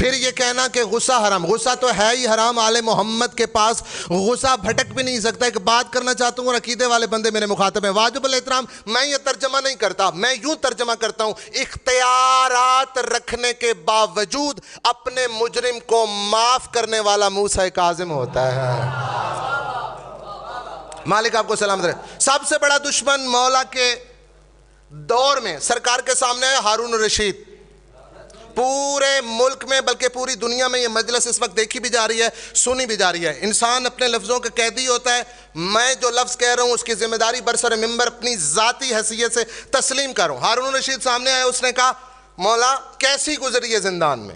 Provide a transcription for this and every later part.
پھر یہ کہنا کہ غصہ حرام، غصہ تو ہے ہی حرام، آل محمد کے پاس غصہ بھٹک بھی نہیں سکتا۔ ایک بات کرنا چاہتا ہوں اور عقیدے والے بندے میرے مخاطب ہیں، واجب الاحترام میں یہ ترجمہ نہیں کرتا، میں یوں ترجمہ کرتا ہوں، اختیارات رکھنے کے باوجود اپنے مجرم کو معاف کرنے والا موسیٰ کاظم ہوتا ہے۔ مالک آپ کو سلامت رہے۔ سب سے بڑا دشمن مولا کے دور میں سرکار کے سامنے ہے ہارون الرشید۔ پورے ملک میں بلکہ پوری دنیا میں یہ مجلس اس وقت دیکھی بھی جا رہی ہے، سنی بھی جا رہی ہے۔ انسان اپنے لفظوں کا قیدی ہوتا ہے، میں جو لفظ کہہ رہا ہوں اس کی ذمہ داری برسر ممبر اپنی ذاتی حیثیت سے تسلیم کروں۔ ہارون الرشید سامنے آئے، اس نے کہا مولا کیسی گزری ہے زندان میں؟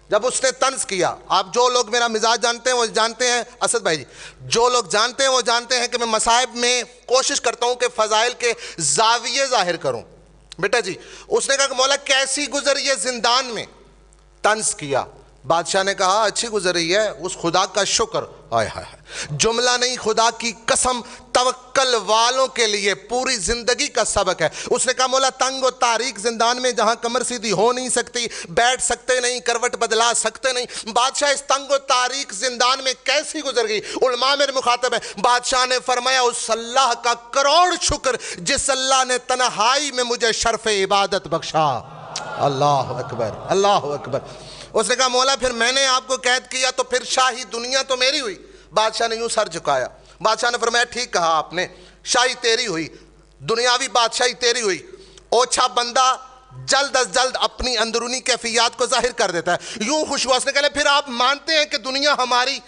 جب اس نے طنز کیا، آپ جو لوگ میرا مزاج جانتے ہیں وہ جانتے ہیں، اسد بھائی جی، جو لوگ جانتے ہیں وہ جانتے ہیں کہ میں مصائب میں کوشش کرتا ہوں کہ فضائل کے زاویے ظاہر کروں۔ بیٹا جی اس نے کہا کہ مولا کیسی گزری ہے زندان میں؟ طنز کیا۔ بادشاہ نے کہا اچھی گزری ہے، اس خدا کا شکر۔ آئے ہائے، جملہ نہیں، خدا کی قسم توکل والوں کے لیے پوری زندگی کا سبق ہے۔ اس نے کہا مولا تنگ و تاریک زندان میں جہاں کمر سیدھی ہو نہیں سکتی، بیٹھ سکتے نہیں، کروٹ بدلا سکتے نہیں، بادشاہ اس تنگ و تاریک زندان میں کیسی گزر گئی؟ علماء میرے مخاطب ہیں۔ بادشاہ نے فرمایا اس اللہ کا کروڑ شکر جس اللہ نے تنہائی میں مجھے شرف عبادت بخشا۔ اللہ اکبر، اللہ اکبر۔ اس نے کہا مولا پھر میں نے آپ کو قید کیا تو پھر شاہی دنیا تو میری ہوئی۔ بادشاہ نے یوں سر جھکایا۔ بادشاہ نے فرمایا ٹھیک کہا آپ نے، شاہی تیری ہوئی، دنیاوی بادشاہی تیری ہوئی۔ اوچھا بندہ جلد از جلد اپنی اندرونی کیفیات کو ظاہر کر دیتا ہے۔ یوں خوش ہوا، اس نے کہا پھر آپ مانتے ہیں کہ دنیا ہماری؟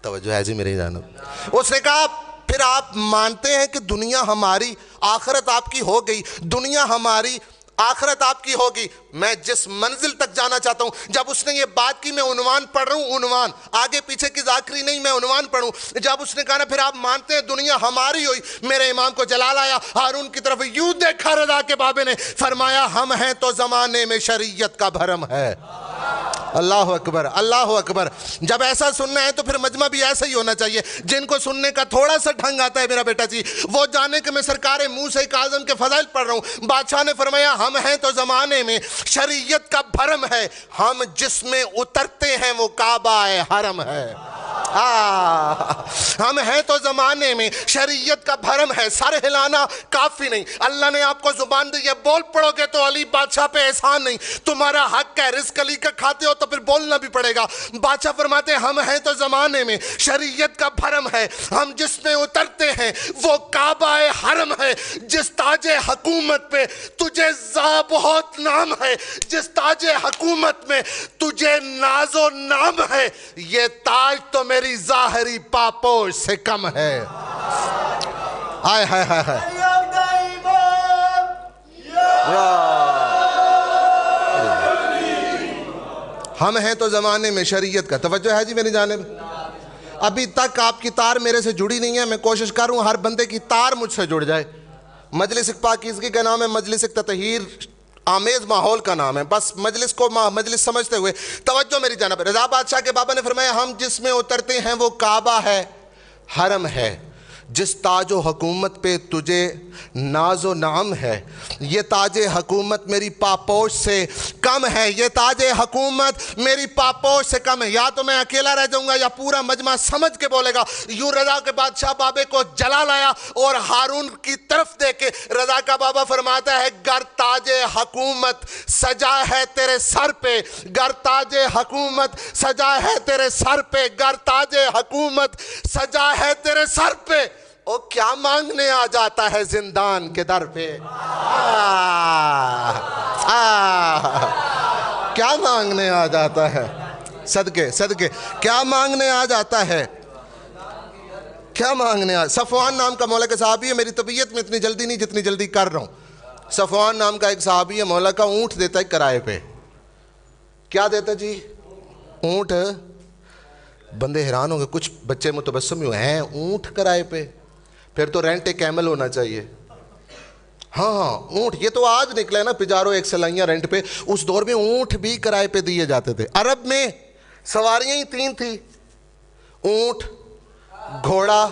توجہ ہے جی میری جانب۔ اس نے کہا پھر آپ مانتے ہیں کہ دنیا ہماری، آخرت آپ کی ہو گئی، دنیا ہماری، آخرت آپ کی ہوگی۔ میں جس منزل تک جانا چاہتا ہوں، جب اس نے یہ بات کی، میں عنوان پڑھ رہا ہوں، عنوان آگے پیچھے کی ذاکری نہیں، میں عنوان پڑھوں۔ جب اس نے کہا نا پھر آپ مانتے ہیں دنیا ہماری ہوئی، میرے امام کو جلال آیا، ہارون کی طرف یوں دیکھا رضا کے بابے نے، فرمایا ہم ہیں تو زمانے میں شریعت کا بھرم ہے۔ اللہ اکبر، اللہ اکبر۔ جب ایسا سننا ہے تو پھر مجمع بھی ایسا ہی ہونا چاہیے۔ جن کو سننے کا تھوڑا سا ڈھنگ آتا ہے میرا بیٹا جی، وہ جانے کہ میں سرکار موسیٰ کاظم کے فضائل پڑھ رہا ہوں۔ بادشاہ نے فرمایا ہم ہیں تو زمانے میں شریعت کا بھرم ہے، ہم جس میں اترتے ہیں وہ کعبہ حرم ہے۔ ہم ہیں تو زمانے میں شریعت کا بھرم ہے۔ سر ہلانا کافی نہیں، اللہ نے آپ کو زبان دی ہے، بول پڑو گے تو علی بادشاہ پہ احسان نہیں، تمہارا حق ہے، رزق علی کا کھاتے ہو تو پھر بولنا بھی پڑے گا۔ بادشاہ فرماتے ہیں ہم ہیں تو زمانے میں شریعت کا بھرم ہے، ہم جس میں اترتے ہیں وہ کعبہ حرم ہے۔ جس تاج حکومت پہ تجھے بہت نام ہے، جس تاج حکومت میں تجھے ناز و نام ہے، یہ تاج تو میری ظاہری پاپوش سے کم ہے۔ آئے ہائے ہائے ہائے، ہم ہیں تو زمانے میں شریعت کا، توجہ ہے جی میری جانب؟ ابھی تک آپ کی تار میرے سے جڑی نہیں ہے، میں کوشش کر رہا ہوں ہر بندے کی تار مجھ سے جڑ جائے۔ مجلس ایک پاکیزگی کا نام ہے، مجلس ایک تطہیر آمیز ماحول کا نام ہے، بس مجلس کو مجلس سمجھتے ہوئے توجہ میری جانب۔ رضا بادشاہ کے بابا نے فرمایا ہم جس میں اترتے ہیں وہ کعبہ ہے، حرم ہے، جس تاج و حکومت پہ تجھے ناز و نام ہے، یہ تاج حکومت میری پاپوش سے کم ہے، یہ تاج حکومت میری پاپوش سے کم ہے۔ یا تو میں اکیلا رہ جاؤں گا یا پورا مجمع سمجھ کے بولے گا۔ یوں رضا کے بادشاہ بابے کو جلال آیا اور ہارون کی طرف دیکھ کے رضا کا بابا فرماتا ہے گر تاج حکومت سجا ہے تیرے سر پہ، گر تاج حکومت سجا ہے تیرے سر پہ، گر تاج حکومت سجا ہے تیرے سر پہ، او کیا مانگنے آ جاتا ہے زندان کے در پہ؟ کیا مانگنے آ جاتا ہے؟ صدقے صدقے کیا مانگنے آ جاتا ہے؟ کیا مانگنے آ؟ صفوان نام کا مولا کا صحابی ہے، میری طبیعت میں اتنی جلدی نہیں جتنی جلدی کر رہا ہوں۔ صفوان نام کا ایک صحابی ہے، مولا کا اونٹ دیتا ہے کرائے پہ۔ کیا دیتا جی؟ اونٹ۔ بندے حیران ہوں گے، کچھ بچے متبسم ہوئے ہیں اونٹ کرائے پہ، پھر تو رینٹ کیمل ہونا چاہیے۔ ہاں اونٹ، یہ تو آج نکلے نا پجارو ایک سلائیاں رینٹ پہ، اس دور میں اونٹ بھی کرائے پہ دیے جاتے تھے۔ عرب میں سواریاں ہی تین تھی، اونٹ، گھوڑا،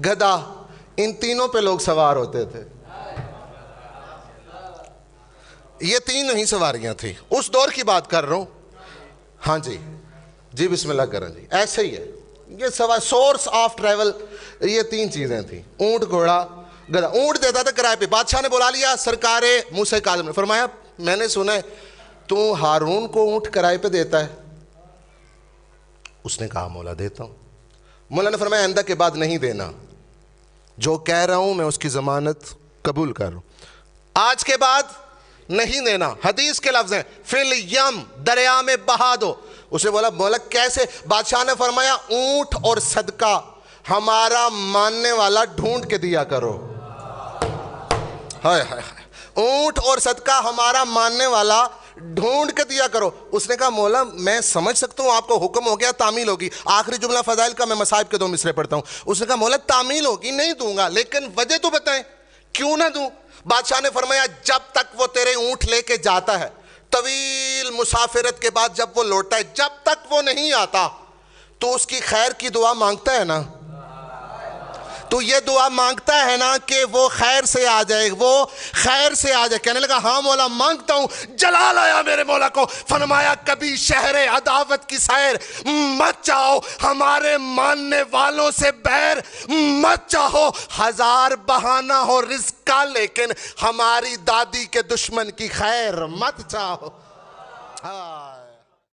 گدھا، ان تینوں پہ لوگ سوار ہوتے تھے۔ یہ تین ہی سواریاں تھیں، اس دور کی بات کر رہا ہوں۔ ہاں جی جی بسم اللہ کریں جی. ایسے ہی ہے یہ سوا سورس آف ٹریول. یہ 3 چیزیں تھیں, اونٹ گھوڑا گدھا. اونٹ دیتا تھا کرائے پہ. بادشاہ نے بلا لیا سرکار موسیٰ کاظم نے, فرمایا میں نے سنا ہے تو ہارون کو اونٹ کرائے پہ دیتا ہے. اس نے کہا مولا دیتا ہوں. مولا نے فرمایا آئندہ کے بعد نہیں دینا, جو کہہ رہا ہوں میں اس کی ضمانت قبول کر رہا ہوں, آج کے بعد نہیں دینا. حدیث کے لفظ ہیں فی الیم, دریا میں بہا دو. اس نے بولا مولا کیسے؟ بادشاہ نے فرمایا اونٹ اور صدقہ ہمارا ماننے والا ڈھونڈ کے دیا کرو. ہائے ہائے ہائے, اونٹ اور صدقہ ہمارا ماننے والا ڈھونڈ کے دیا کرو. اس نے کہا مولا میں سمجھ سکتا ہوں, آپ کو حکم ہو گیا تعمیل ہوگی. آخری جملہ فضائل کا, میں مصائب کے 2 مصرے پڑھتا ہوں. اس نے کہا مولا تعمیل ہوگی, نہیں دوں گا, لیکن وجہ تو بتائیں کیوں نہ دوں. بادشاہ نے فرمایا جب تک وہ تیرے اونٹ لے کے جاتا ہے, طویل مسافرت کے بعد جب وہ لوٹتا ہے, جب تک وہ نہیں آتا تو اس کی خیر کی دعا مانگتا ہے نا, تو یہ دعا مانگتا ہے نا کہ وہ خیر سے آ جائے, وہ خیر سے آ جائے. کہنے لگا ہاں مولا مانگتا ہوں. جلال آیا میرے مولا کو, فرمایا کبھی شہر عداوت کی سیر مت چاہو, ہمارے ماننے والوں سے بیر مت چاہو. 1000 بہانہ ہو رزق کا, لیکن ہماری دادی کے دشمن کی خیر مت چاہو.